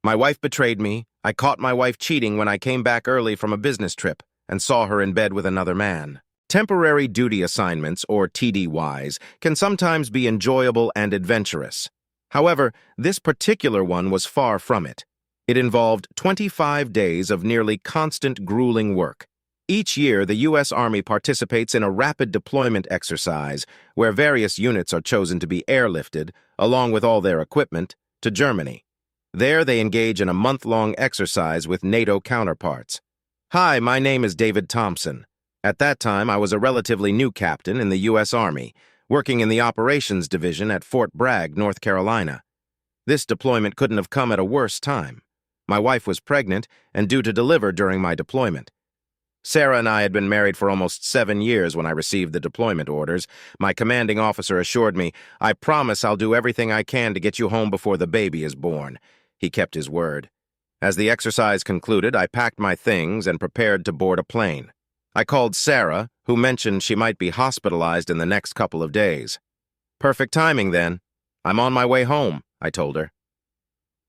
My wife betrayed me. I caught my wife cheating when I came back early from a business trip and saw her in bed with another man. Temporary duty assignments, or TDYs, can sometimes be enjoyable and adventurous. However, this particular one was far from it. It involved 25 days of nearly constant grueling work. Each year, the U.S. Army participates in a rapid deployment exercise where various units are chosen to be airlifted, along with all their equipment, to Germany. There, they engage in a month-long exercise with NATO counterparts. Hi, my name is David Thompson. At that time, I was a relatively new captain in the U.S. Army, working in the Operations Division at Fort Bragg, North Carolina. This deployment couldn't have come at a worse time. My wife was pregnant and due to deliver during my deployment. Sarah and I had been married for almost 7 years when I received the deployment orders. My commanding officer assured me, "I promise I'll do everything I can to get you home before the baby is born." He kept his word. As the exercise concluded, I packed my things and prepared to board a plane. I called Sarah, who mentioned she might be hospitalized in the next couple of days. "Perfect timing, then. I'm on my way home," I told her.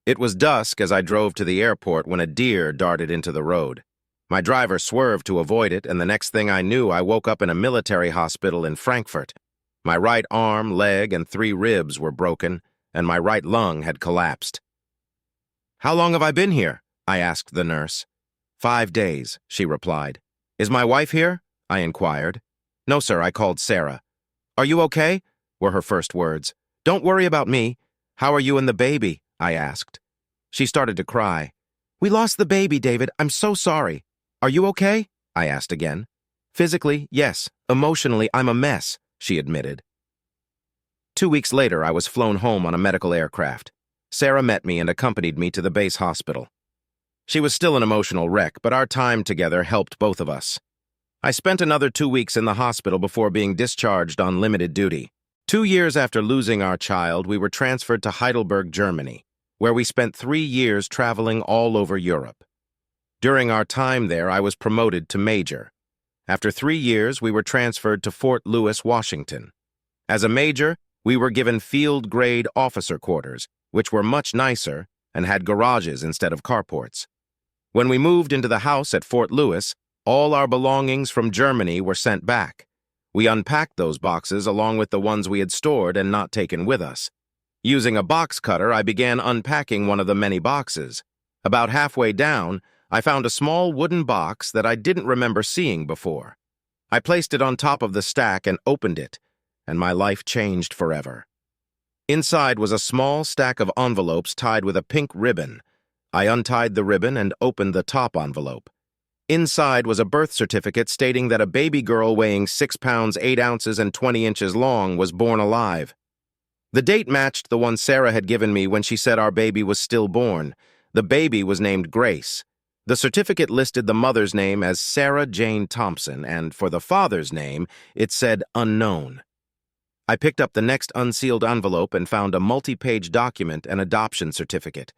It was dusk as I drove to the airport when a deer darted into the road. My driver swerved to avoid it, and the next thing I knew, I woke up in a military hospital in Frankfurt. My right arm, leg, and 3 ribs were broken, and my right lung had collapsed. "How long have I been here?" I asked the nurse. 5 days, she replied. "Is my wife here?" I inquired. "No, sir," I called Sarah. "Are you okay?" were her first words. "Don't worry about me. How are you and the baby?" I asked. She started to cry. "We lost the baby, David. I'm so sorry. Are you okay?" I asked again. "Physically, yes. Emotionally, I'm a mess," she admitted. 2 weeks later, I was flown home on a medical aircraft. Sarah met me and accompanied me to the base hospital. She was still an emotional wreck, but our time together helped both of us. I spent another 2 weeks in the hospital before being discharged on limited duty. 2 years after losing our child, we were transferred to Heidelberg, Germany, where we spent 3 years traveling all over Europe. During our time there, I was promoted to major. After 3 years, we were transferred to Fort Lewis, Washington. As a major, we were given field-grade officer quarters, which were much nicer and had garages instead of carports. When we moved into the house at Fort Lewis, all our belongings from Germany were sent back. We unpacked those boxes along with the ones we had stored and not taken with us. Using a box cutter, I began unpacking one of the many boxes. About halfway down, I found a small wooden box that I didn't remember seeing before. I placed it on top of the stack and opened it, and my life changed forever. Inside was a small stack of envelopes tied with a pink ribbon. I untied the ribbon and opened the top envelope. Inside was a birth certificate stating that a baby girl weighing 6 pounds 8 ounces and 20 inches long was born alive. The date matched the one Sarah had given me when she said our baby was stillborn. The baby was named Grace. The certificate listed the mother's name as Sarah Jane Thompson, and for the father's name, it said unknown. I picked up the next unsealed envelope and found a multi-page document, an adoption certificate.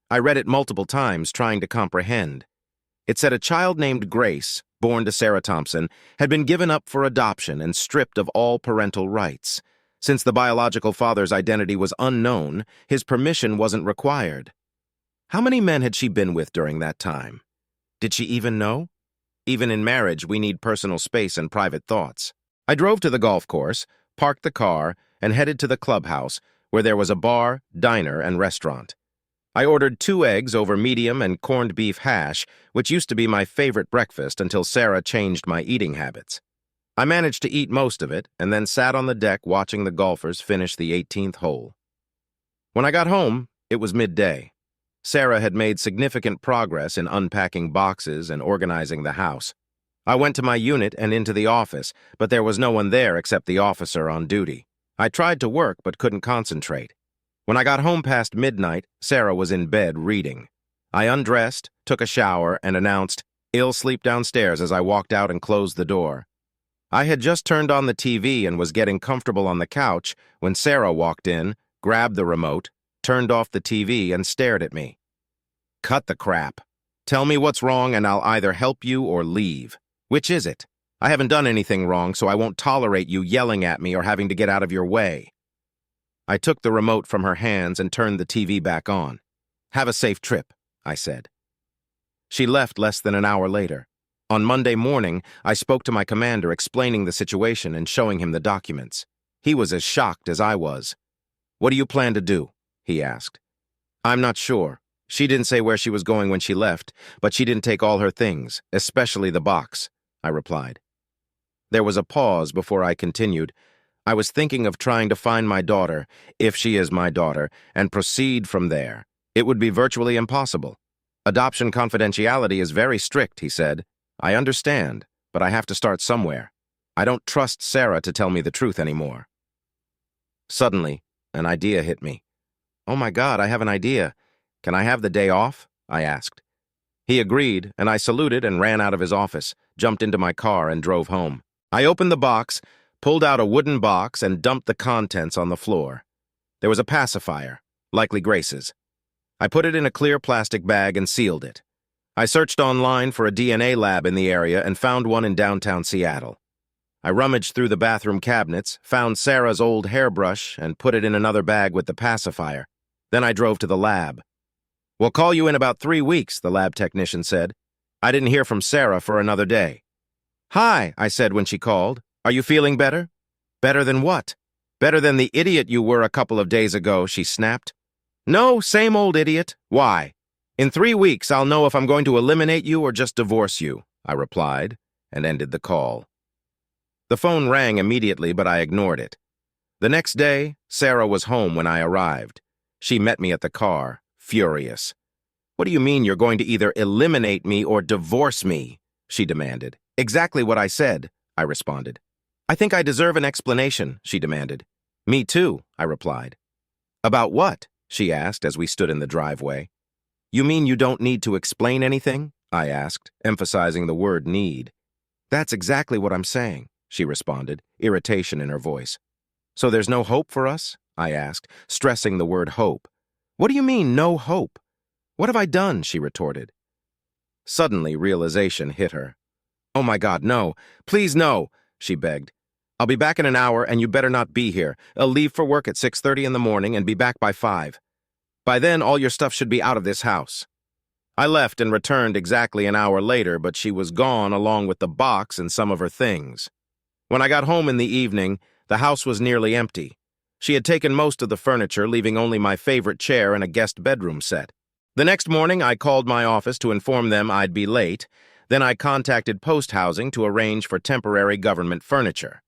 I read it multiple times, trying to comprehend. It said a child named Grace, born to Sarah Thompson, had been given up for adoption and stripped of all parental rights. Since the biological father's identity was unknown, his permission wasn't required. How many men had she been with during that time? Did she even know? Even in marriage, we need personal space and private thoughts. I drove to the golf course, parked the car, and headed to the clubhouse, where there was a bar, diner, and restaurant. I ordered 2 eggs over medium and corned beef hash, which used to be my favorite breakfast until Sarah changed my eating habits. I managed to eat most of it, and then sat on the deck watching the golfers finish the 18th hole. When I got home, it was midday. Sarah had made significant progress in unpacking boxes and organizing the house. I went to my unit and into the office, but there was no one there except the officer on duty. I tried to work but couldn't concentrate. When I got home past midnight, Sarah was in bed reading. I undressed, took a shower, and announced, "I'll sleep downstairs," as I walked out and closed the door. I had just turned on the TV and was getting comfortable on the couch when Sarah walked in, grabbed the remote, turned off the TV, and stared at me. "Cut the crap. Tell me what's wrong and I'll either help you or leave. Which is it? I haven't done anything wrong, so I won't tolerate you yelling at me or having to get out of your way." I took the remote from her hands and turned the TV back on. Have a safe trip, I said. She left less than an hour later. On Monday morning, I spoke to my commander explaining the situation and showing him the documents. He was as shocked as I was. "What do you plan to do?" he asked. "I'm not sure. She didn't say where she was going when she left, but she didn't take all her things, especially the box," I replied. There was a pause before I continued. "I was thinking of trying to find my daughter, if she is my daughter, and proceed from there. It would be virtually impossible. Adoption confidentiality is very strict," he said. "I understand, but I have to start somewhere. I don't trust Sarah to tell me the truth anymore." Suddenly, an idea hit me. "Oh my God, I have an idea. Can I have the day off?" I asked. He agreed, and I saluted and ran out of his office, jumped into my car, and drove home. I opened the box, pulled out a wooden box, and dumped the contents on the floor. There was a pacifier, likely Grace's. I put it in a clear plastic bag and sealed it. I searched online for a DNA lab in the area and found one in downtown Seattle. I rummaged through the bathroom cabinets, found Sarah's old hairbrush, and put it in another bag with the pacifier. Then I drove to the lab. "We'll call you in about 3 weeks," the lab technician said. I didn't hear from Sarah for another day. "Hi," I said when she called. "Are you feeling better?" "Better than what?" "Better than the idiot you were a couple of days ago," she snapped. "No, same old idiot. Why?" "In 3 weeks, I'll know if I'm going to eliminate you or just divorce you," I replied, and ended the call. The phone rang immediately, but I ignored it. The next day, Sarah was home when I arrived. She met me at the car, furious. "What do you mean you're going to either eliminate me or divorce me?" she demanded. "Exactly what I said," I responded. "I think I deserve an explanation," she demanded. "Me too," I replied. "About what?" she asked as we stood in the driveway. "You mean you don't need to explain anything?" I asked, emphasizing the word need. "That's exactly what I'm saying," she responded, irritation in her voice. "So there's no hope for us?" I asked, stressing the word hope. "What do you mean, no hope?" "What have I done?" she retorted. Suddenly, realization hit her. "Oh my God, no. Please no," she begged. "I'll be back in an hour and you better not be here. I'll leave for work at 6:30 in the morning and be back by 5. By then, all your stuff should be out of this house." I left and returned exactly an hour later, but she was gone along with the box and some of her things. When I got home in the evening, the house was nearly empty. She had taken most of the furniture, leaving only my favorite chair and a guest bedroom set. The next morning, I called my office to inform them I'd be late. Then I contacted Post Housing to arrange for temporary government furniture.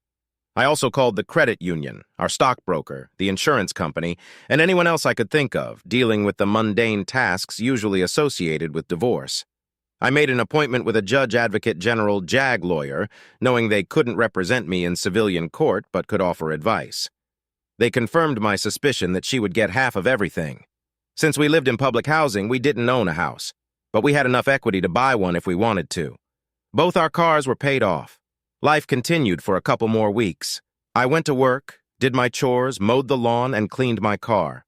I also called the credit union, our stockbroker, the insurance company, and anyone else I could think of, dealing with the mundane tasks usually associated with divorce. I made an appointment with a Judge Advocate General JAG lawyer, knowing they couldn't represent me in civilian court but could offer advice. They confirmed my suspicion that she would get half of everything. Since we lived in public housing, we didn't own a house, but we had enough equity to buy one if we wanted to. Both our cars were paid off. Life continued for a couple more weeks. I went to work, did my chores, mowed the lawn, and cleaned my car.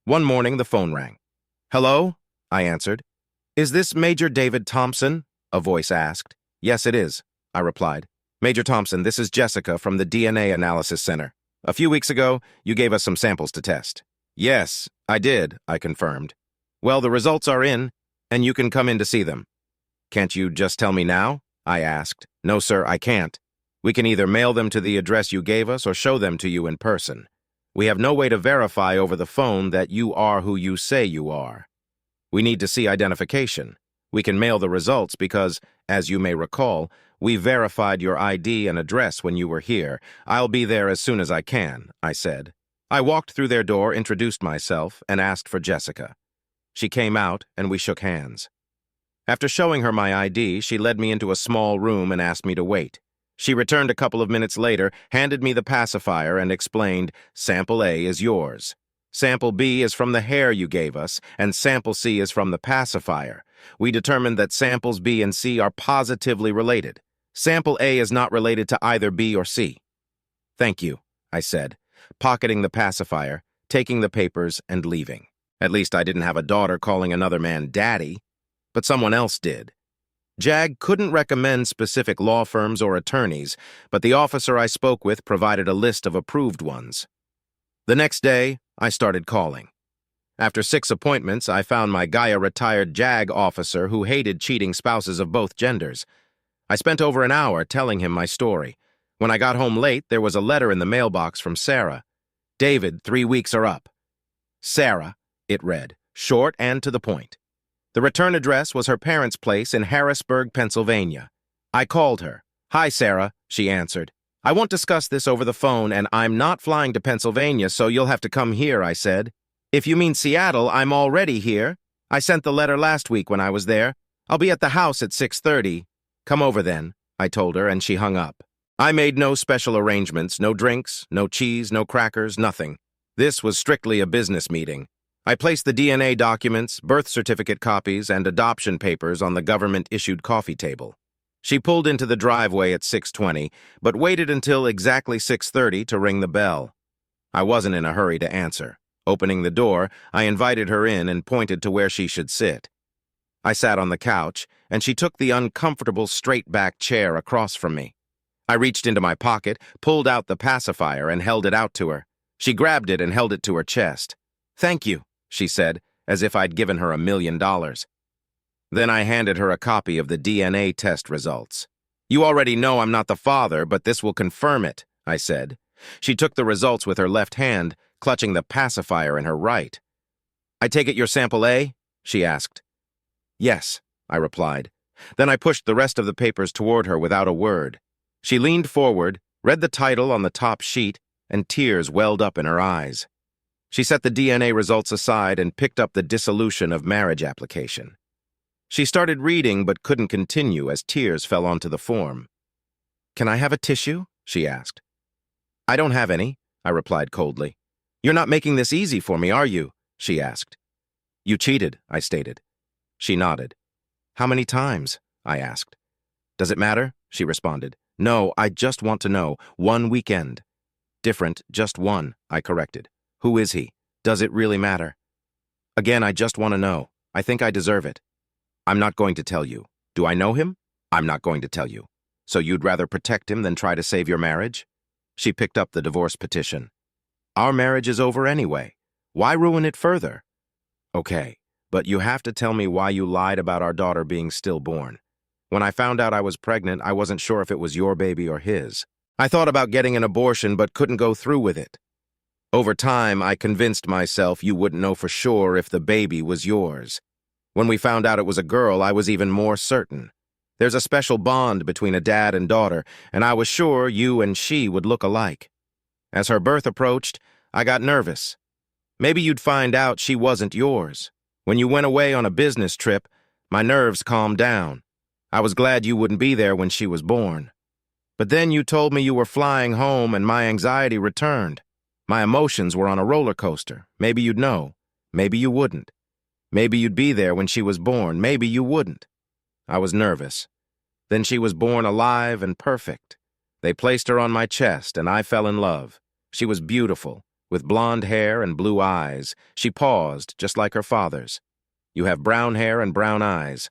One morning, the phone rang. "Hello?" I answered. "Is this Major David Thompson?" a voice asked. "Yes, it is," I replied. "Major Thompson, this is Jessica from the DNA Analysis Center. A few weeks ago, you gave us some samples to test." "Yes, I did," I confirmed. "Well, the results are in, and you can come in to see them." "Can't you just tell me now?" I asked. "No, sir, I can't. We can either mail them to the address you gave us or show them to you in person. We have no way to verify over the phone that you are who you say you are. We need to see identification. We can mail the results because, as you may recall, we verified your ID and address when you were here. I'll be there as soon as I can," I said. I walked through their door, introduced myself, and asked for Jessica. She came out, and we shook hands. After showing her my ID, she led me into a small room and asked me to wait. She returned a couple of minutes later, handed me the pacifier, and explained, "Sample A is yours. Sample B is from the hair you gave us, and Sample C is from the pacifier. We determined that samples B and C are positively related. Sample A is not related to either B or C." "Thank you," I said, pocketing the pacifier, taking the papers, and leaving. At least I didn't have a daughter calling another man daddy. But someone else did. JAG couldn't recommend specific law firms or attorneys, but the officer I spoke with provided a list of approved ones. The next day, I started calling. After 6 appointments, I found my Gaia-retired JAG officer who hated cheating spouses of both genders. I spent over an hour telling him my story. When I got home late, there was a letter in the mailbox from Sarah. "David, 3 weeks are up." Sarah, it read, short and to the point. The return address was her parents' place in Harrisburg, Pennsylvania. I called her. "Hi, Sarah," she answered. "I won't discuss this over the phone, and I'm not flying to Pennsylvania, so you'll have to come here," I said. "If you mean Seattle, I'm already here. I sent the letter last week when I was there. I'll be at the house at 6:30. "Come over then," I told her, and she hung up. I made no special arrangements, no drinks, no cheese, no crackers, nothing. This was strictly a business meeting. I placed the DNA documents, birth certificate copies, and adoption papers on the government-issued coffee table. She pulled into the driveway at 6:20, but waited until exactly 6:30 to ring the bell. I wasn't in a hurry to answer. Opening the door, I invited her in and pointed to where she should sit. I sat on the couch, and she took the uncomfortable straight-back chair across from me. I reached into my pocket, pulled out the pacifier, and held it out to her. She grabbed it and held it to her chest. "Thank you," she said, as if I'd given her $1 million. Then I handed her a copy of the DNA test results. "You already know I'm not the father, but this will confirm it," I said. She took the results with her left hand, clutching the pacifier in her right. "I take it you're sample A?" she asked. "Yes," I replied. Then I pushed the rest of the papers toward her without a word. She leaned forward, read the title on the top sheet, and tears welled up in her eyes. She set the DNA results aside and picked up the dissolution of marriage application. She started reading but couldn't continue as tears fell onto the form. "Can I have a tissue?" she asked. "I don't have any," I replied coldly. "You're not making this easy for me, are you?" she asked. "You cheated," I stated. She nodded. "How many times?" I asked. "Does it matter?" she responded. "No, I just want to know. One weekend." "Different, just one," I corrected. "Who is he? Does it really matter?" "Again, I just want to know. I think I deserve it." "I'm not going to tell you. Do I know him?" "I'm not going to tell you. So you'd rather protect him than try to save your marriage?" She picked up the divorce petition. "Our marriage is over anyway. Why ruin it further?" "Okay, but you have to tell me why you lied about our daughter being stillborn. When I found out I was pregnant, I wasn't sure if it was your baby or his. I thought about getting an abortion but couldn't go through with it. Over time, I convinced myself you wouldn't know for sure if the baby was yours. When we found out it was a girl, I was even more certain. There's a special bond between a dad and daughter, and I was sure you and she would look alike. As her birth approached, I got nervous. Maybe you'd find out she wasn't yours. When you went away on a business trip, my nerves calmed down. I was glad you wouldn't be there when she was born. But then you told me you were flying home and my anxiety returned. My emotions were on a roller coaster. Maybe you'd know. Maybe you wouldn't. Maybe you'd be there when she was born. Maybe you wouldn't. I was nervous. Then she was born alive and perfect. They placed her on my chest and I fell in love. She was beautiful, with blonde hair and blue eyes. She paused, just like her father's. You have brown hair and brown eyes.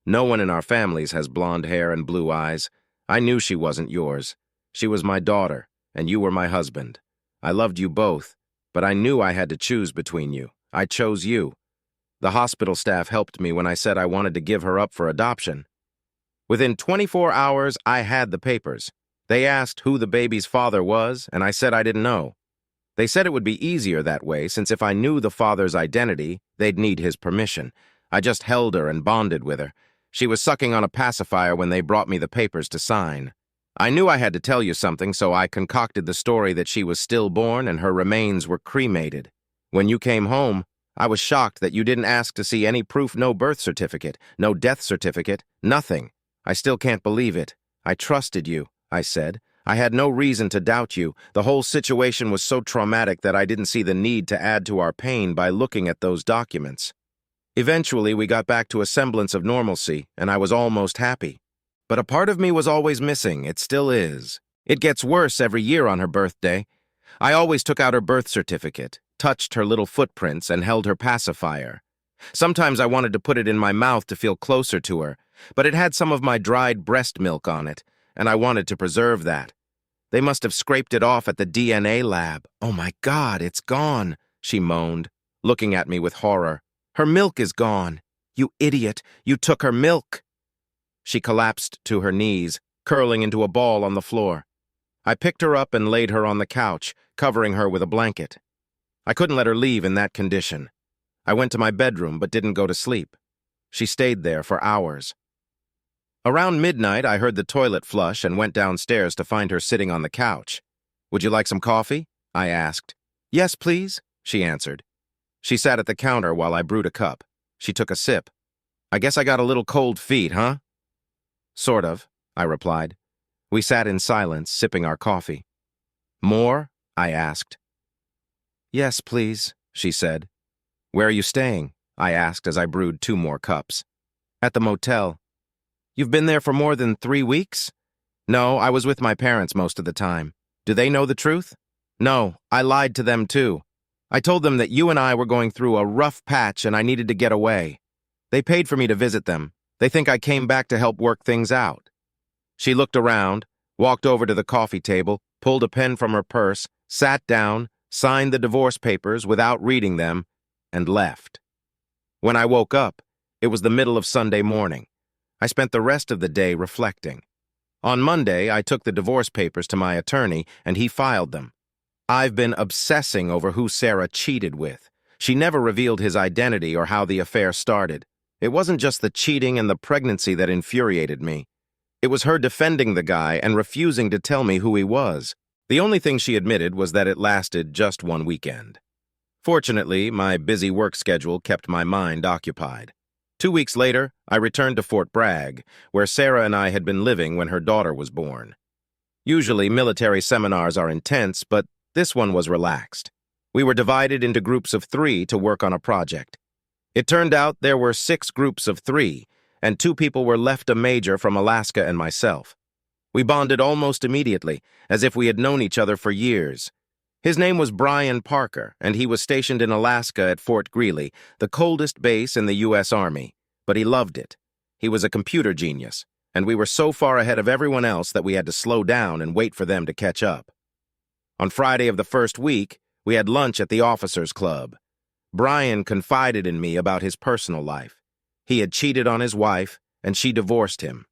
No one in our families has blonde hair and blue eyes. I knew she wasn't yours. She was my daughter, and you were my husband. I loved you both, but I knew I had to choose between you. I chose you. The hospital staff helped me when I said I wanted to give her up for adoption. Within 24 hours, I had the papers. They asked who the baby's father was, and I said I didn't know. They said it would be easier that way, since if I knew the father's identity, they'd need his permission. I just held her and bonded with her. She was sucking on a pacifier when they brought me the papers to sign. I knew I had to tell you something, so I concocted the story that she was stillborn and her remains were cremated. When you came home, I was shocked that you didn't ask to see any proof, no birth certificate, no death certificate, nothing. I still can't believe it. I trusted you, I said. I had no reason to doubt you. The whole situation was so traumatic that I didn't see the need to add to our pain by looking at those documents. Eventually, we got back to a semblance of normalcy, and I was almost happy. But a part of me was always missing. It still is. It gets worse every year on her birthday. I always took out her birth certificate, touched her little footprints, and held her pacifier. Sometimes I wanted to put it in my mouth to feel closer to her, but it had some of my dried breast milk on it, and I wanted to preserve that. They must have scraped it off at the DNA lab. "Oh my God, it's gone," she moaned. looking at me with horror. "Her milk is gone. You idiot, you took her milk." She collapsed to her knees, curling into a ball on the floor. I picked her up and laid her on the couch, covering her with a blanket. I couldn't let her leave in that condition. I went to my bedroom but didn't go to sleep. She stayed there for hours. Around midnight, I heard the toilet flush and went downstairs to find her sitting on the couch. "Would you like some coffee?" I asked. "Yes, please," she answered. She sat at the counter while I brewed a cup. She took a sip. "I guess I got a little cold feet, huh?" "Sort of," I replied. We sat in silence, sipping our coffee. "More?" I asked. "Yes, please," she said. "Where are you staying?" I asked as I brewed 2 more cups. "At the motel." "You've been there for more than 3 weeks?" "No, I was with my parents most of the time. Do they know the truth?" "No, I lied to them too. I told them that you and I were going through a rough patch and I needed to get away. They paid for me to visit them. They think I came back to help work things out." She looked around, walked over to the coffee table, pulled a pen from her purse, sat down, signed the divorce papers without reading them, and left. When I woke up, it was the middle of Sunday morning. I spent the rest of the day reflecting. On Monday, I took the divorce papers to my attorney, and he filed them. I've been obsessing over who Sarah cheated with. She never revealed his identity or how the affair started. It wasn't just the cheating and the pregnancy that infuriated me. It was her defending the guy and refusing to tell me who he was. The only thing she admitted was that it lasted just 1 weekend. Fortunately, my busy work schedule kept my mind occupied. 2 weeks later, I returned to Fort Bragg, where Sarah and I had been living when her daughter was born. Usually, military seminars are intense, but this one was relaxed. We were divided into groups of 3 to work on a project. It turned out there were 6 groups of 3, and 2 people were left a major from Alaska and myself. We bonded almost immediately, as if we had known each other for years. His name was Brian Parker, and he was stationed in Alaska at Fort Greely, the coldest base in the U.S. Army, but he loved it. He was a computer genius, and we were so far ahead of everyone else that we had to slow down and wait for them to catch up. On Friday of the first week, we had lunch at the Officers Club. Brian confided in me about his personal life. He had cheated on his wife, and she divorced him.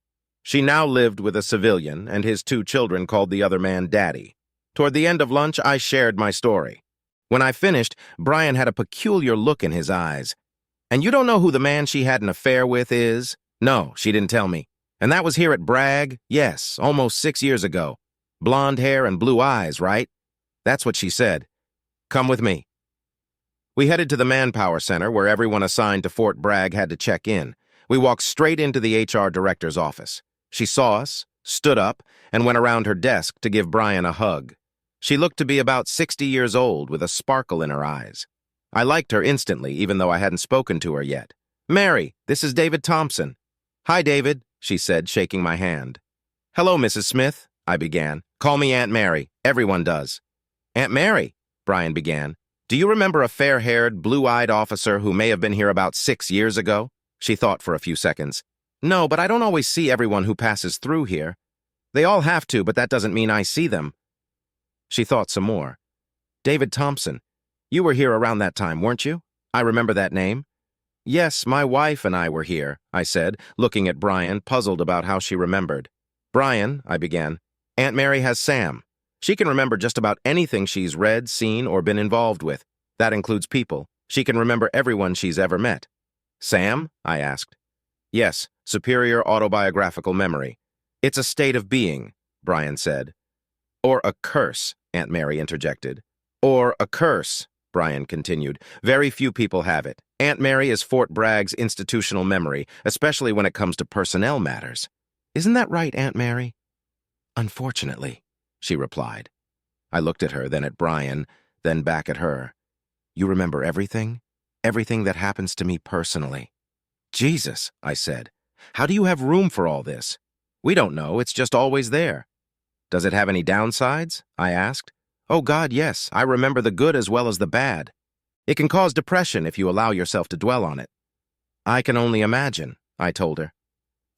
She now lived with a civilian, and his 2 children called the other man Daddy. Toward the end of lunch, I shared my story. When I finished, Brian had a peculiar look in his eyes. "And you don't know who the man she had an affair with is?" "No, she didn't tell me." "And that was here at Bragg?" "Yes, almost 6 years ago. Blonde hair and blue eyes, right?" "That's what she said." "Come with me." We headed to the Manpower Center, where everyone assigned to Fort Bragg had to check in. We walked straight into the HR director's office. She saw us, stood up, and went around her desk to give Brian a hug. She looked to be about 60 years old, with a sparkle in her eyes. I liked her instantly, even though I hadn't spoken to her yet. "Mary, this is David Thompson." "Hi, David," she said, shaking my hand. "Hello, Mrs. Smith," I began. "Call me Aunt Mary. Everyone does." "Aunt Mary," Brian began. "Do you remember a fair-haired, blue-eyed officer who may have been here about 6 years ago?" She thought for a few seconds. "No, but I don't always see everyone who passes through here. They all have to, but that doesn't mean I see them." She thought some more. "David Thompson, you were here around that time, weren't you? I remember that name." "Yes, my wife and I were here," I said, looking at Brian, puzzled about how she remembered. "Brian," I began, "Aunt Mary has Sam. She can remember just about anything she's read, seen, or been involved with. That includes people. She can remember everyone she's ever met." "Sam?" I asked. "Yes, superior autobiographical memory. It's a state of being," Brian said. "Or a curse," Aunt Mary interjected. "Or a curse," Brian continued. "Very few people have it. Aunt Mary is Fort Bragg's institutional memory, especially when it comes to personnel matters. Isn't that right, Aunt Mary?" "Unfortunately," she replied. I looked at her, then at Brian, then back at her. "You remember everything? Everything that happens to me personally." "Jesus," I said. "How do you have room for all this?" "We don't know. It's just always there." "Does it have any downsides?" I asked. "Oh, God, yes. I remember the good as well as the bad. It can cause depression if you allow yourself to dwell on it." "I can only imagine," I told her.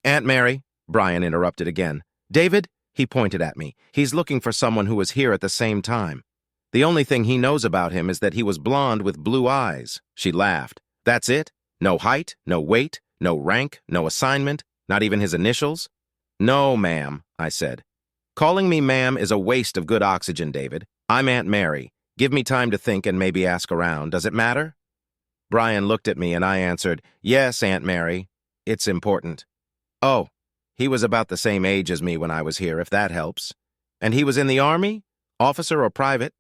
"Aunt Mary," Brian interrupted again. "David," he pointed at me. "He's looking for someone who was here at the same time." The only thing he knows about him is that he was blonde with blue eyes. She laughed. That's it? No height, no weight, no rank, no assignment, not even his initials? No, ma'am, I said. Calling me ma'am is a waste of good oxygen, David. I'm Aunt Mary. Give me time to think and maybe ask around. Does it matter? Brian looked at me and I answered, Yes, Aunt Mary. It's important. Oh, he was about the same age as me when I was here, if that helps. And he was in the Army? Officer or private?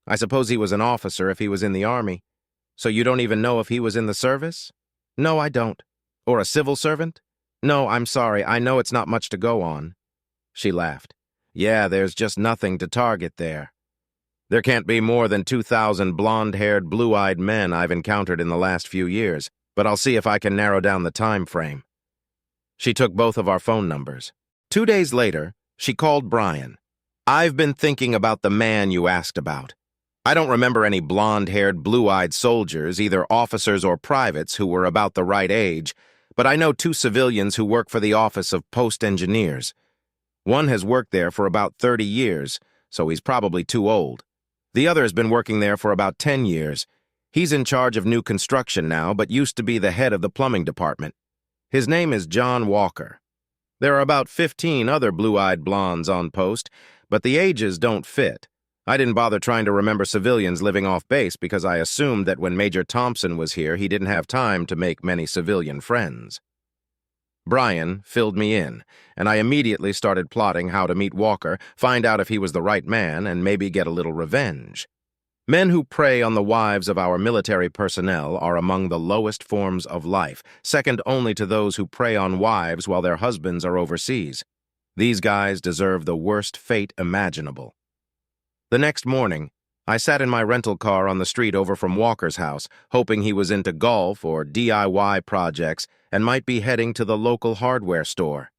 I suppose he was an officer if he was in the Army. So you don't even know if he was in the service? No, I don't. Or a civil servant? No, I'm sorry. I know it's not much to go on. She laughed. Yeah, there's just nothing to target there. There can't be more than 2,000 blonde-haired, blue-eyed men I've encountered in the last few years, but I'll see if I can narrow down the time frame. She took both of our phone numbers. 2 days later, she called Brian. I've been thinking about the man you asked about. I don't remember any blonde-haired, blue-eyed soldiers, either officers or privates, who were about the right age, but I know 2 civilians who work for the Office of Post Engineers. One has worked there for about 30 years, so he's probably too old. The other has been working there for about 10 years. He's in charge of new construction now, but used to be the head of the plumbing department. His name is John Walker. There are about 15 other blue-eyed blondes on post, but the ages don't fit. I didn't bother trying to remember civilians living off base because I assumed that when Major Thompson was here, he didn't have time to make many civilian friends. Brian filled me in, and I immediately started plotting how to meet Walker, find out if he was the right man, and maybe get a little revenge. Men who prey on the wives of our military personnel are among the lowest forms of life, second only to those who prey on wives while their husbands are overseas. These guys deserve the worst fate imaginable. The next morning, I sat in my rental car on the street over from Walker's house, hoping he was into golf or DIY projects and might be heading to the local hardware store.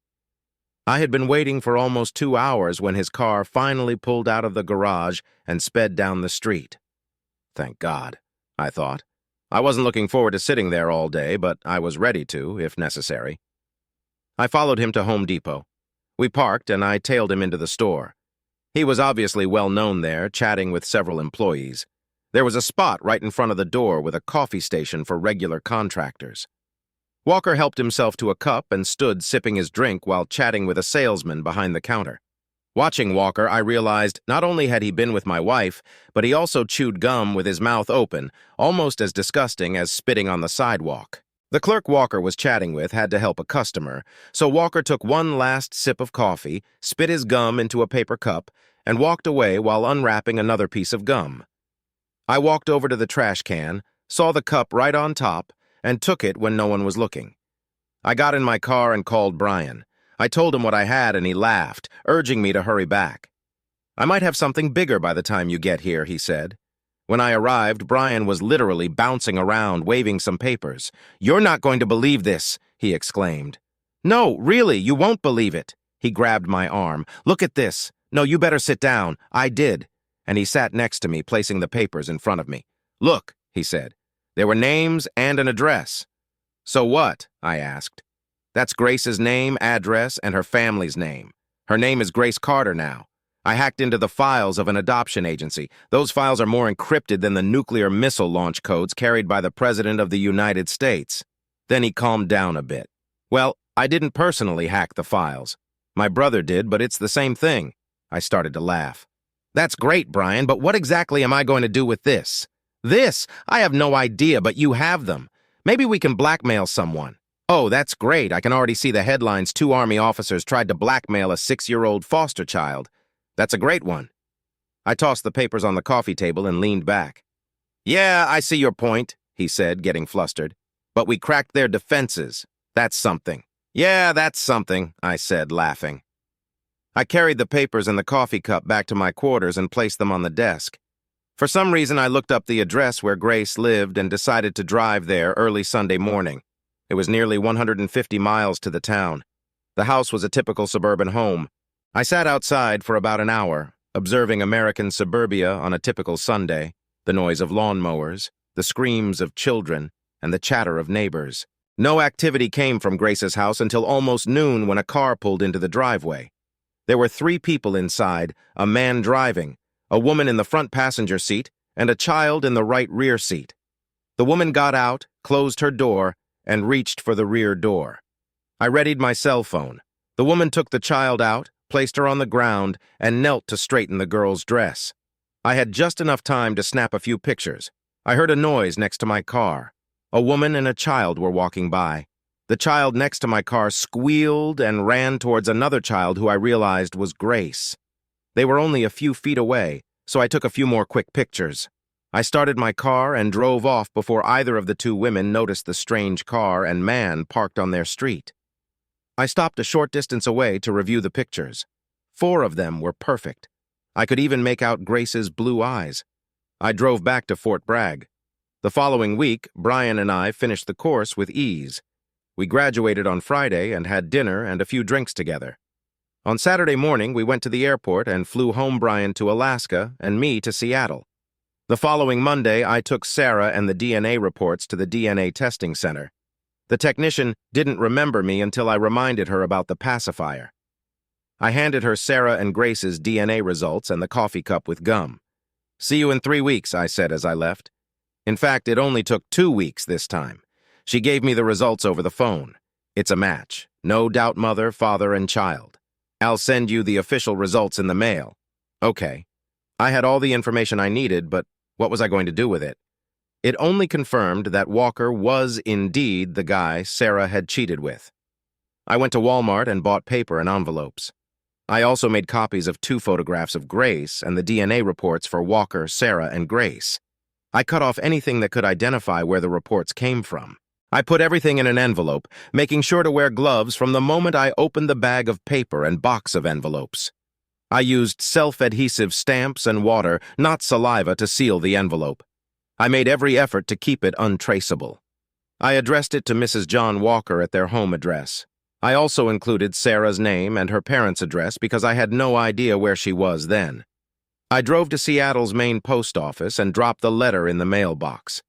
I had been waiting for almost 2 hours when his car finally pulled out of the garage and sped down the street. Thank God, I thought. I wasn't looking forward to sitting there all day, but I was ready to, if necessary. I followed him to Home Depot. We parked and I tailed him into the store. He was obviously well known there, chatting with several employees. There was a spot right in front of the door with a coffee station for regular contractors. Walker helped himself to a cup and stood sipping his drink while chatting with a salesman behind the counter. Watching Walker, I realized not only had he been with my wife, but he also chewed gum with his mouth open, almost as disgusting as spitting on the sidewalk. The clerk Walker was chatting with had to help a customer, so Walker took one last sip of coffee, spit his gum into a paper cup, and walked away while unwrapping another piece of gum. I walked over to the trash can, saw the cup right on top, and took it when no one was looking. I got in my car and called Brian. I told him what I had and he laughed, urging me to hurry back. I might have something bigger by the time you get here, he said. When I arrived, Brian was literally bouncing around, waving some papers. You're not going to believe this, he exclaimed. No, really, you won't believe it. He grabbed my arm. Look at this. No, you better sit down. I did. And he sat next to me, placing the papers in front of me. Look, he said. There were names and an address. So what? I asked. That's Grace's name, address, and her family's name. Her name is Grace Carter now. I hacked into the files of an adoption agency. Those files are more encrypted than the nuclear missile launch codes carried by the President of the United States. Then he calmed down a bit. Well, I didn't personally hack the files. My brother did, but it's the same thing. I started to laugh. That's great, Brian, but what exactly am I going to do with this? This? I have no idea, but you have them. Maybe we can blackmail someone. Oh, that's great. I can already see the headlines. 2 Army officers tried to blackmail a 6-year-old foster child. That's a great one. I tossed the papers on the coffee table and leaned back. Yeah, I see your point, he said, getting flustered. But we cracked their defenses. That's something. Yeah, that's something, I said, laughing. I carried the papers and the coffee cup back to my quarters and placed them on the desk. For some reason, I looked up the address where Grace lived and decided to drive there early Sunday morning. It was nearly 150 miles to the town. The house was a typical suburban home. I sat outside for about an hour, observing American suburbia on a typical Sunday, the noise of lawnmowers, the screams of children, and the chatter of neighbors. No activity came from Grace's house until almost noon when a car pulled into the driveway. There were 3 people inside, a man driving, a woman in the front passenger seat, and a child in the right rear seat. The woman got out, closed her door, and reached for the rear door. I readied my cell phone. The woman took the child out, placed her on the ground, and knelt to straighten the girl's dress. I had just enough time to snap a few pictures. I heard a noise next to my car. A woman and a child were walking by. The child next to my car squealed and ran towards another child who I realized was Grace. They were only a few feet away, so I took a few more quick pictures. I started my car and drove off before either of the two women noticed the strange car and man parked on their street. I stopped a short distance away to review the pictures. 4 of them were perfect. I could even make out Grace's blue eyes. I drove back to Fort Bragg. The following week, Brian and I finished the course with ease. We graduated on Friday and had dinner and a few drinks together. On Saturday morning, we went to the airport and flew home Brian to Alaska and me to Seattle. The following Monday, I took Sarah and the DNA reports to the DNA testing center. The technician didn't remember me until I reminded her about the pacifier. I handed her Sarah and Grace's DNA results and the coffee cup with gum. "See you in 3 weeks," I said as I left. In fact, it only took 2 weeks this time. She gave me the results over the phone. It's a match. No doubt mother, father, and child. I'll send you the official results in the mail. Okay. I had all the information I needed, but what was I going to do with it? It only confirmed that Walker was indeed the guy Sarah had cheated with. I went to Walmart and bought paper and envelopes. I also made copies of 2 photographs of Grace and the DNA reports for Walker, Sarah, and Grace. I cut off anything that could identify where the reports came from. I put everything in an envelope, making sure to wear gloves from the moment I opened the bag of paper and box of envelopes. I used self-adhesive stamps and water, not saliva, to seal the envelope. I made every effort to keep it untraceable. I addressed it to Mrs. John Walker at their home address. I also included Sarah's name and her parents' address because I had no idea where she was then. I drove to Seattle's main post office and dropped the letter in the mailbox.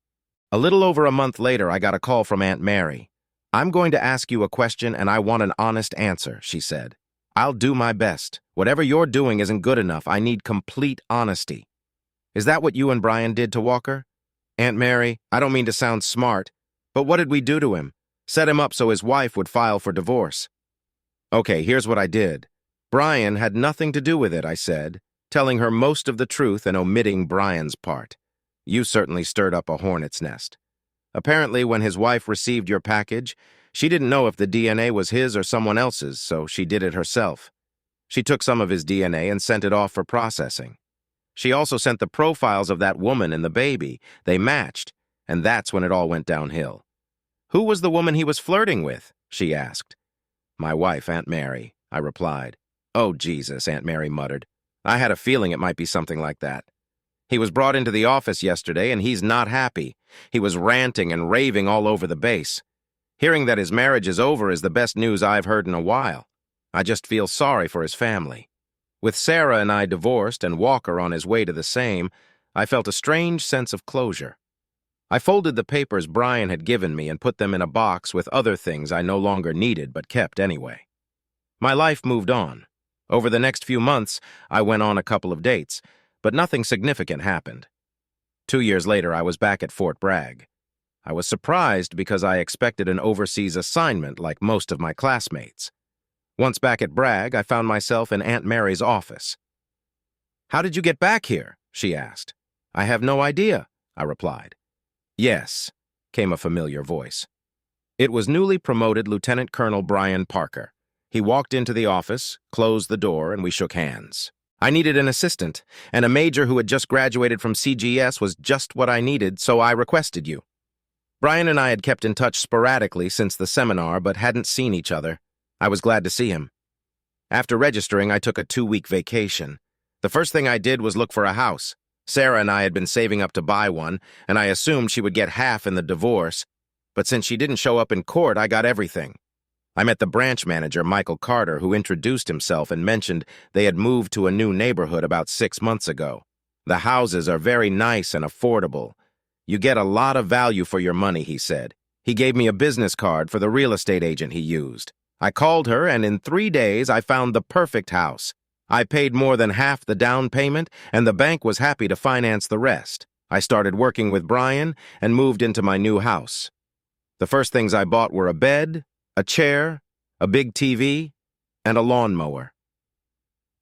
A little over a month later, I got a call from Aunt Mary. "I'm going to ask you a question and I want an honest answer," she said. "I'll do my best. Whatever you're doing isn't good enough. I need complete honesty." "Is that what you and Brian did to Walker?" "Aunt Mary, I don't mean to sound smart, but what did we do to him? Set him up so his wife would file for divorce." "Okay, here's what I did. Brian had nothing to do with it," I said, telling her most of the truth and omitting Brian's part. "You certainly stirred up a hornet's nest. Apparently, when his wife received your package, she didn't know if the DNA was his or someone else's, so she did it herself. She took some of his DNA and sent it off for processing. She also sent the profiles of that woman and the baby. They matched, and that's when it all went downhill." "Who was the woman he was flirting with?" she asked. "My wife, Aunt Mary," I replied. "Oh, Jesus," Aunt Mary muttered. "I had a feeling it might be something like that. He was brought into the office yesterday, and he's not happy. He was ranting and raving all over the base. Hearing that his marriage is over is the best news I've heard in a while. I just feel sorry for his family. With Sarah and I divorced and Walker on his way to the same, I felt a strange sense of closure. I folded the papers Brian had given me and put them in a box with other things I no longer needed but kept anyway. My life moved on. Over the next few months, I went on a couple of dates, but nothing significant happened. 2 years later, I was back at Fort Bragg. I was surprised because I expected an overseas assignment like most of my classmates. Once back at Bragg, I found myself in Aunt Mary's office. "How did you get back here?" she asked. "I have no idea," I replied. "Yes," came a familiar voice. It was newly promoted Lieutenant Colonel Brian Parker. He walked into the office, closed the door, and we shook hands. "I needed an assistant, and a major who had just graduated from CGS was just what I needed, so I requested you." Brian and I had kept in touch sporadically since the seminar, but hadn't seen each other. I was glad to see him. After registering, I took a 2-week vacation. The first thing I did was look for a house. Sarah and I had been saving up to buy one, and I assumed she would get half in the divorce, but since she didn't show up in court, I got everything. I met the branch manager, Michael Carter, who introduced himself and mentioned they had moved to a new neighborhood about 6 months ago. "The houses are very nice and affordable. You get a lot of value for your money," he said. He gave me a business card for the real estate agent he used. I called her, and in 3 days, I found the perfect house. I paid more than half the down payment, and the bank was happy to finance the rest. I started working with Brian and moved into my new house. The first things I bought were a bed, a chair, a big TV, and a lawnmower.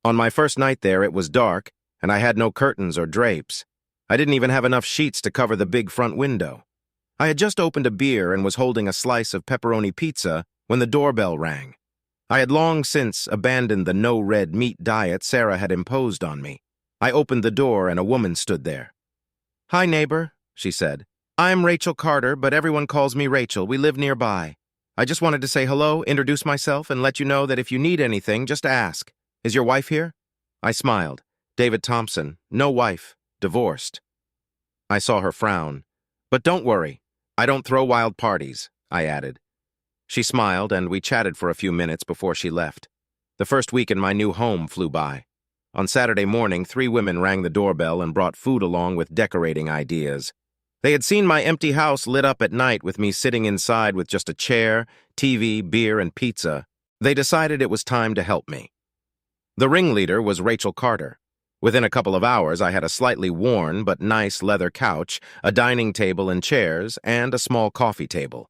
On my first night there, it was dark, and I had no curtains or drapes. I didn't even have enough sheets to cover the big front window. I had just opened a beer and was holding a slice of pepperoni pizza when the doorbell rang. I had long since abandoned the no-red meat diet Sarah had imposed on me. I opened the door and a woman stood there. "Hi, neighbor," she said. "I'm Rachel Carter, but everyone calls me Rachel. We live nearby. I just wanted to say hello, introduce myself, and let you know that if you need anything, just ask. Is your wife here?" I smiled. "David Thompson. No wife. Divorced." I saw her frown. "But don't worry. I don't throw wild parties," I added. She smiled, and we chatted for a few minutes before she left. The first week in my new home flew by. On Saturday morning, 3 women rang the doorbell and brought food along with decorating ideas. They had seen my empty house lit up at night with me sitting inside with just a chair, TV, beer, and pizza. They decided it was time to help me. The ringleader was Rachel Carter. Within a couple of hours, I had a slightly worn but nice leather couch, a dining table and chairs, and a small coffee table.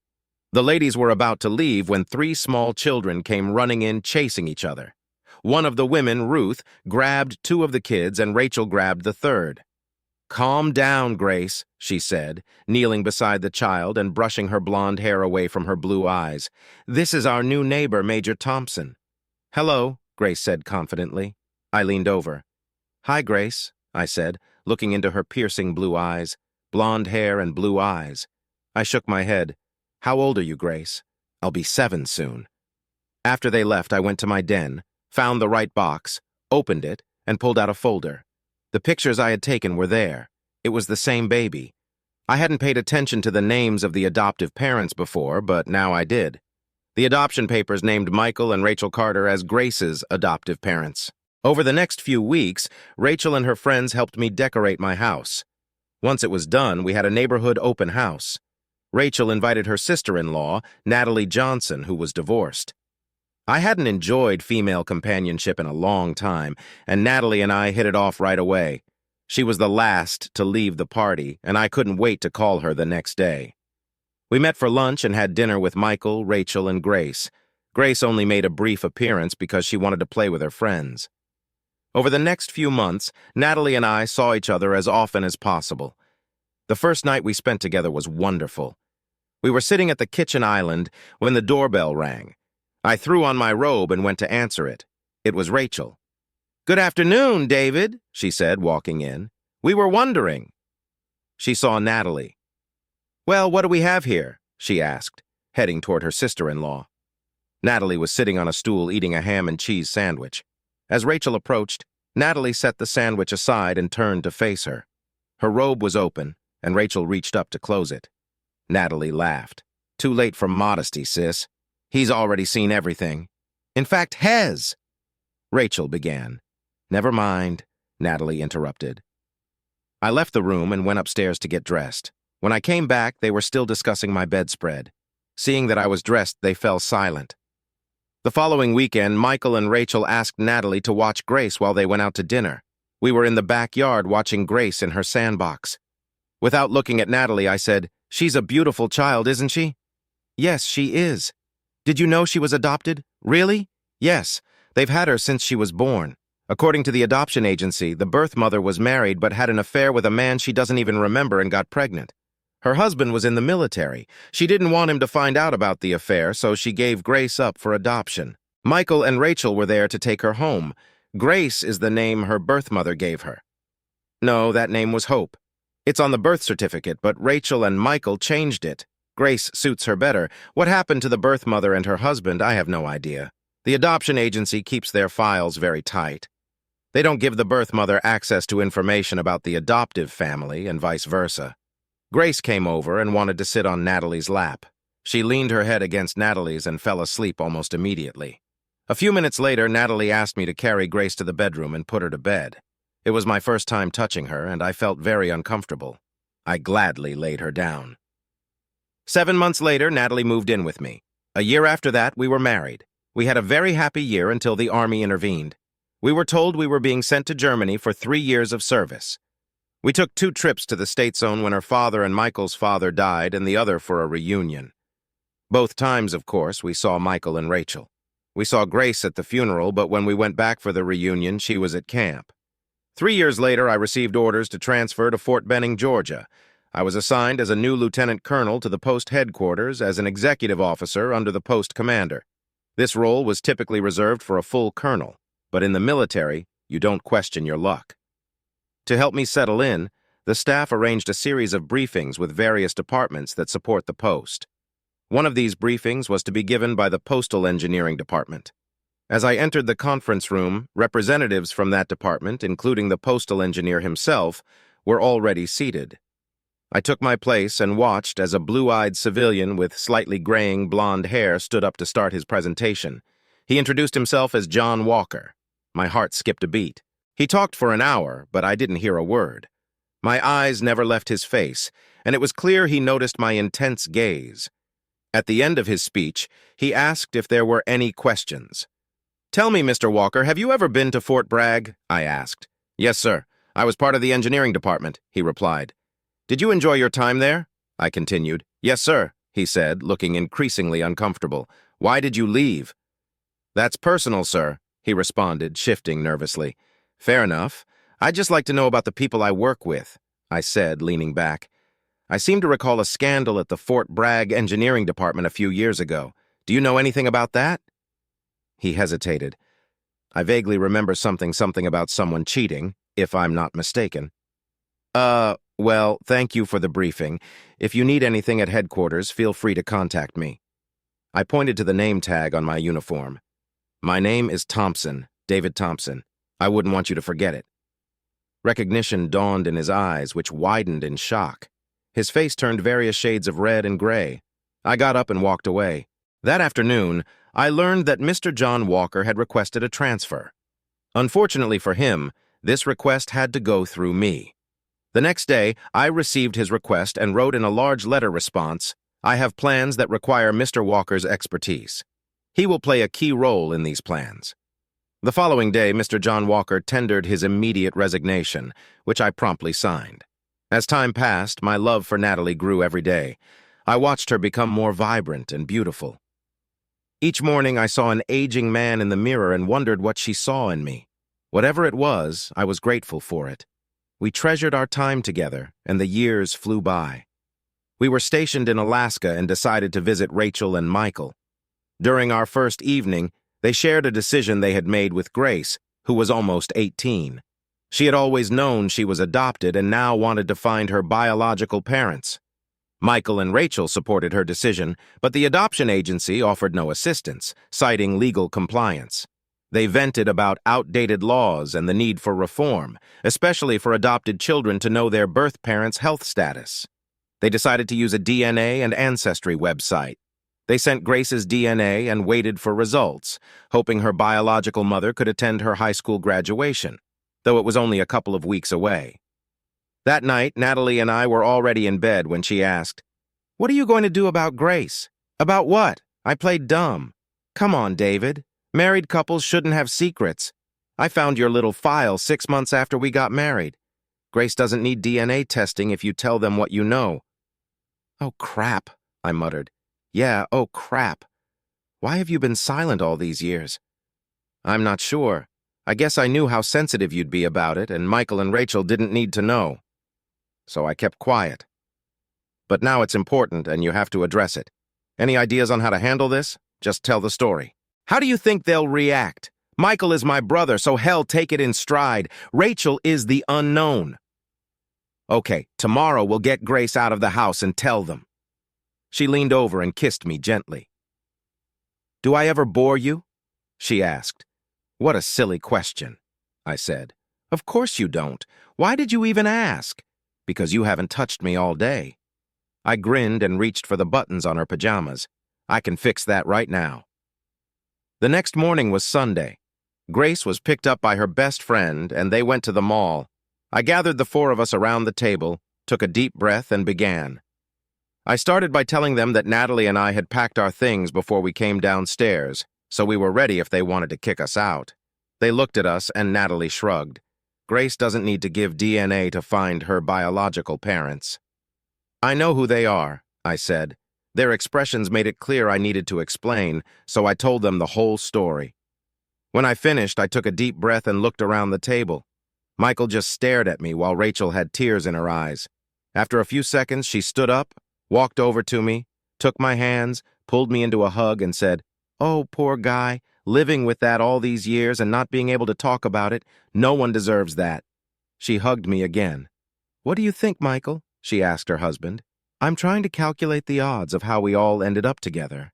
The ladies were about to leave when 3 small children came running in, chasing each other. One of the women, Ruth, grabbed 2 of the kids and Rachel grabbed the third. "Calm down, Grace," she said, kneeling beside the child and brushing her blonde hair away from her blue eyes. "This is our new neighbor, Major Thompson." "Hello," Grace said confidently. I leaned over. "Hi, Grace," I said, looking into her piercing blue eyes, blonde hair and blue eyes. I shook my head. "How old are you, Grace?" "I'll be 7 soon." After they left, I went to my den, found the right box, opened it, and pulled out a folder. The pictures I had taken were there. It was the same baby. I hadn't paid attention to the names of the adoptive parents before, but now I did. The adoption papers named Michael and Rachel Carter as Grace's adoptive parents. Over the next few weeks, Rachel and her friends helped me decorate my house. Once it was done, we had a neighborhood open house. Rachel invited her sister-in-law, Natalie Johnson, who was divorced. I hadn't enjoyed female companionship in a long time, and Natalie and I hit it off right away. She was the last to leave the party, and I couldn't wait to call her the next day. We met for lunch and had dinner with Michael, Rachel, and Grace. Grace only made a brief appearance because she wanted to play with her friends. Over the next few months, Natalie and I saw each other as often as possible. The first night we spent together was wonderful. We were sitting at the kitchen island when the doorbell rang. I threw on my robe and went to answer it. It was Rachel. "Good afternoon, David," she said, walking in. "We were wondering." She saw Natalie. "Well, what do we have here?" she asked, heading toward her sister-in-law. Natalie was sitting on a stool eating a ham and cheese sandwich. As Rachel approached, Natalie set the sandwich aside and turned to face her. Her robe was open, and Rachel reached up to close it. Natalie laughed. "Too late for modesty, sis. He's already seen everything. In fact, Hez." Rachel began. "Never mind," Natalie interrupted. I left the room and went upstairs to get dressed. When I came back, they were still discussing my bedspread. Seeing that I was dressed, they fell silent. The following weekend, Michael and Rachel asked Natalie to watch Grace while they went out to dinner. We were in the backyard watching Grace in her sandbox. Without looking at Natalie, I said, "She's a beautiful child, isn't she?" "Yes, she is." "Did you know she was adopted?" "Really?" "Yes. They've had her since she was born. According to the adoption agency, the birth mother was married but had an affair with a man she doesn't even remember and got pregnant. Her husband was in the military. She didn't want him to find out about the affair, so she gave Grace up for adoption. Michael and Rachel were there to take her home. Grace is the name her birth mother gave her." "No, that name was Hope. It's on the birth certificate, but Rachel and Michael changed it. Grace suits her better. What happened to the birth mother and her husband, I have no idea. The adoption agency keeps their files very tight. They don't give the birth mother access to information about the adoptive family and vice versa." Grace came over and wanted to sit on Natalie's lap. She leaned her head against Natalie's and fell asleep almost immediately. A few minutes later, Natalie asked me to carry Grace to the bedroom and put her to bed. It was my first time touching her, and I felt very uncomfortable. I gladly laid her down. 7 months later, Natalie moved in with me. A year after that, we were married. We had a very happy year until the Army intervened. We were told we were being sent to Germany for 3 years of service. We took 2 trips to the State Zone when her father and Michael's father died, and the other for a reunion. Both times, of course, we saw Michael and Rachel. We saw Grace at the funeral, but when we went back for the reunion, she was at camp. 3 years later, I received orders to transfer to Fort Benning, Georgia. I was assigned as a new lieutenant colonel to the post headquarters as an executive officer under the post commander. This role was typically reserved for a full colonel, but in the military, you don't question your luck. To help me settle in, the staff arranged a series of briefings with various departments that support the post. One of these briefings was to be given by the Postal Engineering Department. As I entered the conference room, representatives from that department, including the postal engineer himself, were already seated. I took my place and watched as a blue-eyed civilian with slightly graying blonde hair stood up to start his presentation. He introduced himself as John Walker. My heart skipped a beat. He talked for an hour, but I didn't hear a word. My eyes never left his face, and it was clear he noticed my intense gaze. At the end of his speech, he asked if there were any questions. "Tell me, Mr. Walker, have you ever been to Fort Bragg?" I asked. "Yes, sir. I was part of the engineering department," he replied. "Did you enjoy your time there?" I continued. "Yes, sir," he said, looking increasingly uncomfortable. "Why did you leave?" "That's personal, sir," he responded, shifting nervously. "Fair enough. I'd just like to know about the people I work with," I said, leaning back. "I seem to recall a scandal at the Fort Bragg Engineering Department a few years ago. Do you know anything about that?" He hesitated. "I vaguely remember something about someone cheating, if I'm not mistaken." Well, thank you for the briefing. If you need anything at headquarters, feel free to contact me." I pointed to the name tag on my uniform. "My name is Thompson, David Thompson. I wouldn't want you to forget it." Recognition dawned in his eyes, which widened in shock. His face turned various shades of red and gray. I got up and walked away. That afternoon, I learned that Mr. John Walker had requested a transfer. Unfortunately for him, this request had to go through me. The next day, I received his request and wrote in a large letter response, "I have plans that require Mr. Walker's expertise. He will play a key role in these plans." The following day, Mr. John Walker tendered his immediate resignation, which I promptly signed. As time passed, my love for Natalie grew every day. I watched her become more vibrant and beautiful. Each morning, I saw an aging man in the mirror and wondered what she saw in me. Whatever it was, I was grateful for it. We treasured our time together, and the years flew by. We were stationed in Alaska and decided to visit Rachel and Michael. During our first evening, they shared a decision they had made with Grace, who was almost 18. She had always known she was adopted and now wanted to find her biological parents. Michael and Rachel supported her decision, but the adoption agency offered no assistance, citing legal compliance. They vented about outdated laws and the need for reform, especially for adopted children to know their birth parents' health status. They decided to use a DNA and ancestry website. They sent Grace's DNA and waited for results, hoping her biological mother could attend her high school graduation, though it was only a couple of weeks away. That night, Natalie and I were already in bed when she asked, "What are you going to do about Grace?" "About what? I played dumb." "Come on, David. Married couples shouldn't have secrets. I found your little file 6 months after we got married. Grace doesn't need DNA testing if you tell them what you know." "Oh, crap," I muttered. "Yeah, oh, crap. Why have you been silent all these years?" "I'm not sure. I guess I knew how sensitive you'd be about it, and Michael and Rachel didn't need to know. So I kept quiet. But now it's important, and you have to address it. Any ideas on how to handle this? Just tell the story." "How do you think they'll react? Michael is my brother, so hell, take it in stride. Rachel is the unknown." "Okay, tomorrow we'll get Grace out of the house and tell them." She leaned over and kissed me gently. "Do I ever bore you?" she asked. "What a silly question," I said. "Of course you don't. Why did you even ask?" "Because you haven't touched me all day." I grinned and reached for the buttons on her pajamas. "I can fix that right now." The next morning was Sunday. Grace was picked up by her best friend, and they went to the mall. I gathered the 4 of us around the table, took a deep breath, and began. I started by telling them that Natalie and I had packed our things before we came downstairs, so we were ready if they wanted to kick us out. They looked at us, and Natalie shrugged. Grace doesn't need to give DNA to find her biological parents. I know who they are, I said. Their expressions made it clear I needed to explain, so I told them the whole story. When I finished, I took a deep breath and looked around the table. Michael just stared at me while Rachel had tears in her eyes. After a few seconds, she stood up, walked over to me, took my hands, pulled me into a hug, and said, "Oh, poor guy, living with that all these years and not being able to talk about it, no one deserves that." She hugged me again. "What do you think, Michael?" she asked her husband. "I'm trying to calculate the odds of how we all ended up together."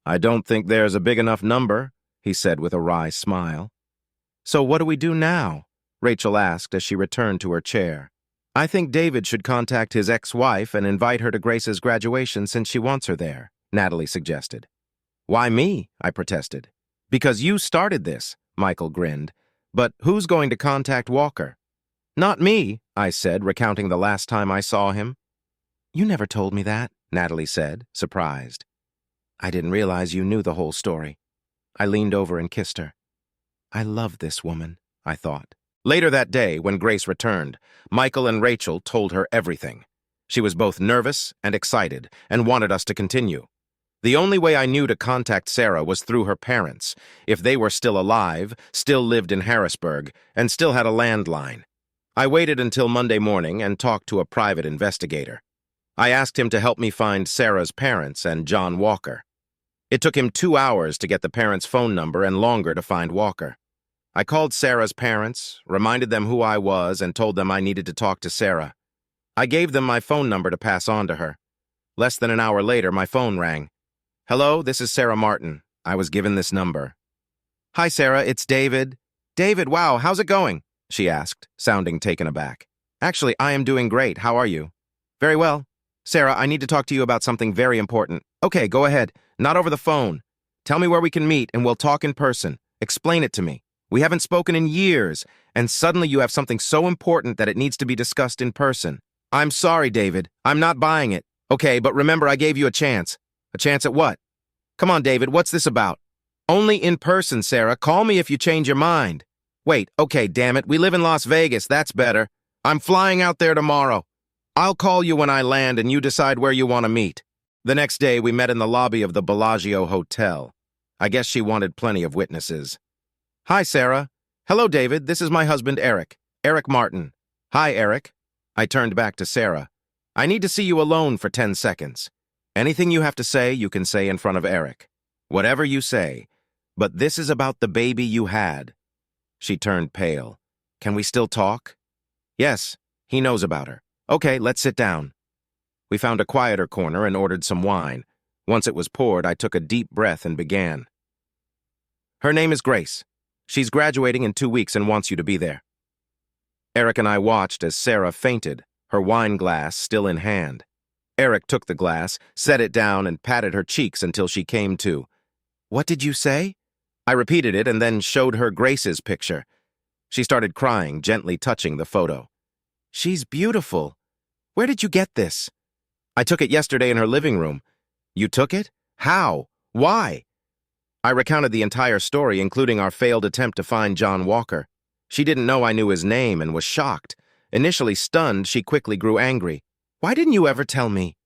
"I don't think there's a big enough number," he said with a wry smile. "So what do we do now?" Rachel asked as she returned to her chair. "I think David should contact his ex-wife and invite her to Grace's graduation since she wants her there," Natalie suggested. "Why me?" I protested. "Because you started this," Michael grinned. "But who's going to contact Walker?" "Not me," I said, recounting the last time I saw him. "You never told me that," Natalie said, surprised. "I didn't realize you knew the whole story." I leaned over and kissed her. "I love this woman," I thought. Later that day, when Grace returned, Michael and Rachel told her everything. She was both nervous and excited and wanted us to continue. The only way I knew to contact Sarah was through her parents, if they were still alive, still lived in Harrisburg, and still had a landline. I waited until Monday morning and talked to a private investigator. I asked him to help me find Sarah's parents and John Walker. It took him 2 hours to get the parents' phone number and longer to find Walker. I called Sarah's parents, reminded them who I was, and told them I needed to talk to Sarah. I gave them my phone number to pass on to her. Less than an hour later, my phone rang. "Hello, this is Sarah Martin." I was given this number. "Hi, Sarah, it's David." "David, wow, how's it going?" she asked, sounding taken aback. "Actually, I am doing great. How are you?" "Very well." "Sarah, I need to talk to you about something very important." "Okay, go ahead. Not over the phone. Tell me where we can meet, and we'll talk in person. Explain it to me. We haven't spoken in years, and suddenly you have something so important that it needs to be discussed in person." "I'm sorry, David. I'm not buying it." "Okay, but remember I gave you a chance." "A chance at what?" "Come on, David, what's this about?" "Only in person, Sarah. Call me if you change your mind." "Wait, okay, damn it. We live in Las Vegas. That's better. I'm flying out there tomorrow. I'll call you when I land and you decide where you want to meet." The next day, we met in the lobby of the Bellagio Hotel. I guess she wanted plenty of witnesses. "Hi, Sarah." "Hello, David. This is my husband, Eric. Eric Martin." "Hi, Eric." I turned back to Sarah. "I need to see you alone for 10 seconds. Anything you have to say, you can say in front of Eric. Whatever you say. But this is about the baby you had." She turned pale. "Can we still talk?" "Yes. He knows about her." "Okay, let's sit down." We found a quieter corner and ordered some wine. Once it was poured, I took a deep breath and began. "Her name is Grace. She's graduating in 2 weeks and wants you to be there." Eric and I watched as Sarah fainted, her wine glass still in hand. Eric took the glass, set it down, and patted her cheeks until she came to. "What did you say?" I repeated it and then showed her Grace's picture. She started crying, gently touching the photo. "She's beautiful. Where did you get this?" "I took it yesterday in her living room." "You took it? How? Why?" I recounted the entire story, including our failed attempt to find John Walker. She didn't know I knew his name and was shocked. Initially stunned, she quickly grew angry. "Why didn't you ever tell me?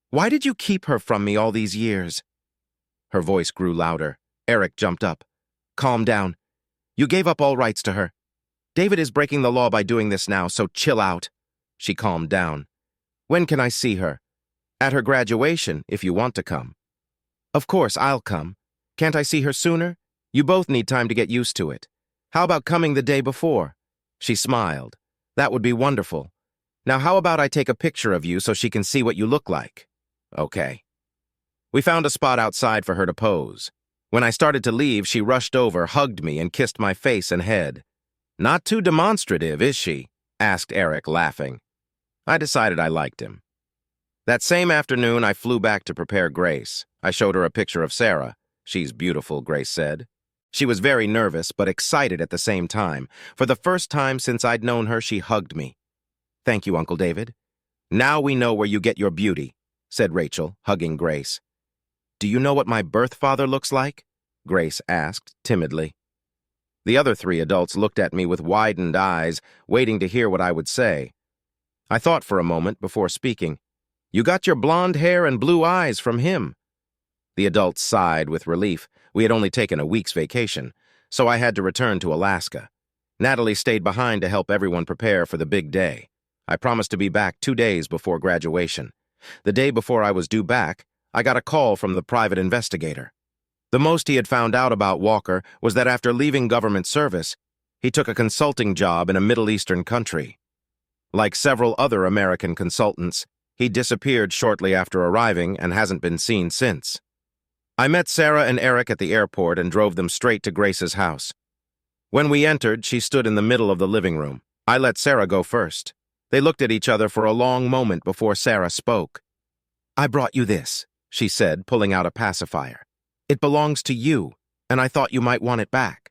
Why did you keep her from me all these years?" Her voice grew louder. Eric jumped up. "Calm down. You gave up all rights to her. David is breaking the law by doing this now, so chill out." She calmed down. "When can I see her?" "At her graduation, if you want to come." "Of course, I'll come. Can't I see her sooner? You both need time to get used to it. How about coming the day before?" She smiled. "That would be wonderful. Now how about I take a picture of you so she can see what you look like?" "Okay." We found a spot outside for her to pose. When I started to leave, she rushed over, hugged me, and kissed my face and head. "Not too demonstrative, is she?" asked Eric, laughing. I decided I liked him. That same afternoon, I flew back to prepare Grace. I showed her a picture of Sarah. "She's beautiful," Grace said. She was very nervous, but excited at the same time. For the first time since I'd known her, she hugged me. "Thank you, Uncle David." "Now we know where you get your beauty," said Rachel, hugging Grace. "Do you know what my birth father looks like?" Grace asked, timidly. The other three adults looked at me with widened eyes, waiting to hear what I would say. I thought for a moment before speaking. You got your blonde hair and blue eyes from him. The adults sighed with relief. We had only taken a week's vacation, so I had to return to Alaska. Natalie stayed behind to help everyone prepare for the big day. I promised to be back 2 days before graduation. The day before I was due back, I got a call from the private investigator. The most he had found out about Walker was that after leaving government service, he took a consulting job in a Middle Eastern country. Like several other American consultants, he disappeared shortly after arriving and hasn't been seen since. I met Sarah and Eric at the airport and drove them straight to Grace's house. When we entered, she stood in the middle of the living room. I let Sarah go first. They looked at each other for a long moment before Sarah spoke. "I brought you this," she said, pulling out a pacifier. "It belongs to you, and I thought you might want it back."